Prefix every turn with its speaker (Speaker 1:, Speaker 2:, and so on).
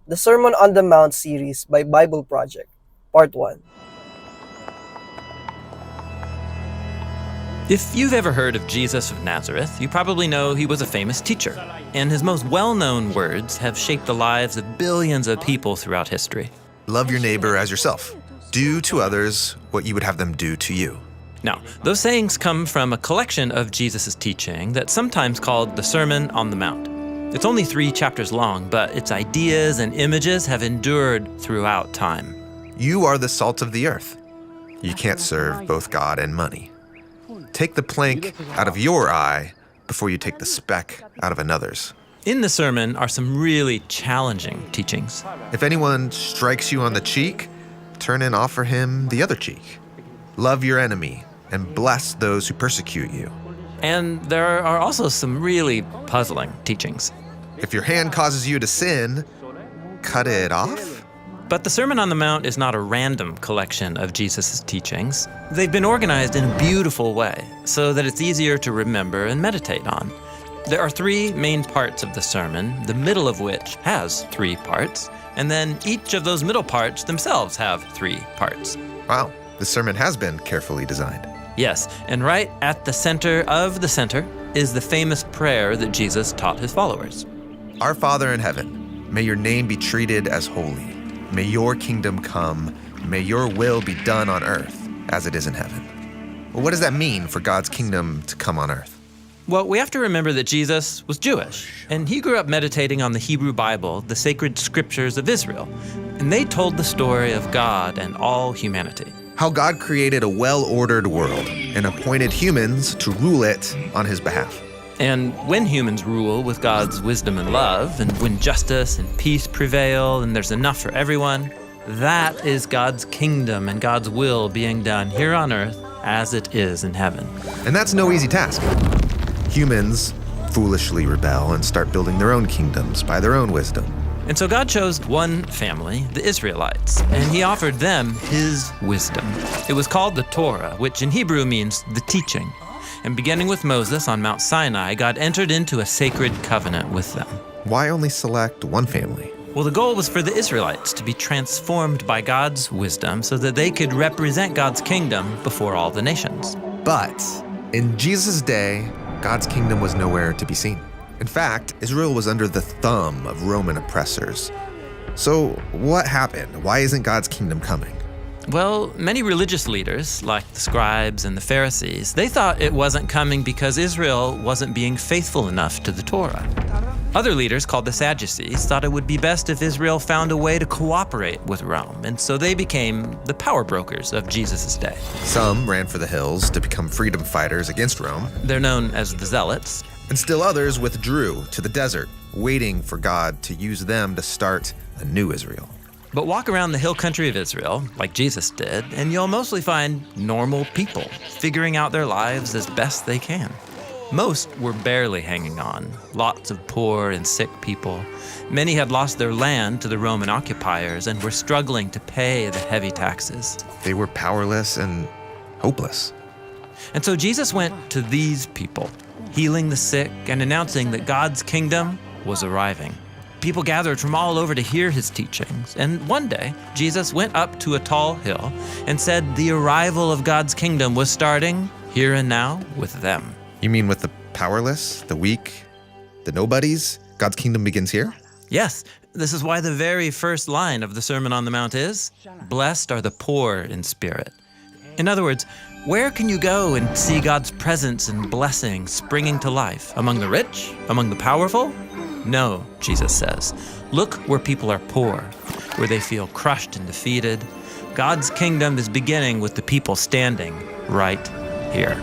Speaker 1: The Sermon on the Mount series by Bible Project, Part 1.
Speaker 2: If you've ever heard of Jesus of Nazareth, you probably know he was a famous teacher, and his most well-known words have shaped the lives of billions of people throughout history.
Speaker 3: Love your neighbor as yourself. Do to others what you would have them do to you.
Speaker 2: Now, those sayings come from a collection of Jesus' teaching that's sometimes called the Sermon on the Mount. It's only 3 chapters long, but its ideas and images have endured throughout time.
Speaker 3: You are the salt of the earth. You can't serve both God and money. Take the plank out of your eye before you take the speck out of another's.
Speaker 2: In the sermon are some really challenging teachings.
Speaker 3: If anyone strikes you on the cheek, turn and offer him the other cheek. Love your enemy and bless those who persecute you.
Speaker 2: And there are also some really puzzling teachings.
Speaker 3: If your hand causes you to sin, cut it off?
Speaker 2: But the Sermon on the Mount is not a random collection of Jesus' teachings. They've been organized in a beautiful way so that it's easier to remember and meditate on. There are 3 main parts of the sermon, the middle of which has 3 parts, and then each of those middle parts themselves have 3 parts.
Speaker 3: Wow, the sermon has been carefully designed.
Speaker 2: Yes, and right at the center of the center is the famous prayer that Jesus taught his followers.
Speaker 3: Our Father in heaven, may your name be treated as holy. May your kingdom come. May your will be done on earth as it is in heaven. Well, what does that mean for God's kingdom to come on earth?
Speaker 2: Well, we have to remember that Jesus was Jewish, and he grew up meditating on the Hebrew Bible, the sacred scriptures of Israel, and they told the story of God and all humanity.
Speaker 3: How God created a well-ordered world and appointed humans to rule it on his behalf.
Speaker 2: And when humans rule with God's wisdom and love, and when justice and peace prevail, and there's enough for everyone, that is God's kingdom and God's will being done here on earth as it is in heaven.
Speaker 3: And that's no easy task. Humans foolishly rebel and start building their own kingdoms by their own wisdom.
Speaker 2: And so God chose one family, the Israelites, and he offered them his wisdom. It was called the Torah, which in Hebrew means the teaching. And beginning with Moses on Mount Sinai, God entered into a sacred covenant with them.
Speaker 3: Why only select one family?
Speaker 2: Well, the goal was for the Israelites to be transformed by God's wisdom so that they could represent God's kingdom before all the nations.
Speaker 3: But in Jesus' day, God's kingdom was nowhere to be seen. In fact, Israel was under the thumb of Roman oppressors. So what happened? Why isn't God's kingdom coming?
Speaker 2: Well, many religious leaders, like the scribes and the Pharisees, they thought it wasn't coming because Israel wasn't being faithful enough to the Torah. Other leaders, called the Sadducees, thought it would be best if Israel found a way to cooperate with Rome, and so they became the power brokers of Jesus' day.
Speaker 3: Some ran for the hills to become freedom fighters against Rome.
Speaker 2: They're known as the Zealots.
Speaker 3: And still others withdrew to the desert, waiting for God to use them to start a new Israel.
Speaker 2: But walk around the hill country of Israel, like Jesus did, and you'll mostly find normal people figuring out their lives as best they can. Most were barely hanging on, lots of poor and sick people. Many had lost their land to the Roman occupiers and were struggling to pay the heavy taxes.
Speaker 3: They were powerless and hopeless.
Speaker 2: And so Jesus went to these people, healing the sick and announcing that God's kingdom was arriving. People gathered from all over to hear his teachings, and one day, Jesus went up to a tall hill and said the arrival of God's kingdom was starting here and now with them.
Speaker 3: You mean with the powerless, the weak, the nobodies? God's kingdom begins here?
Speaker 2: Yes, this is why the very first line of the Sermon on the Mount is, "Blessed are the poor in spirit." In other words, where can you go and see God's presence and blessing springing to life? Among the rich? Among the powerful? No, Jesus says. Look where people are poor, where they feel crushed and defeated. God's kingdom is beginning with the people standing right here.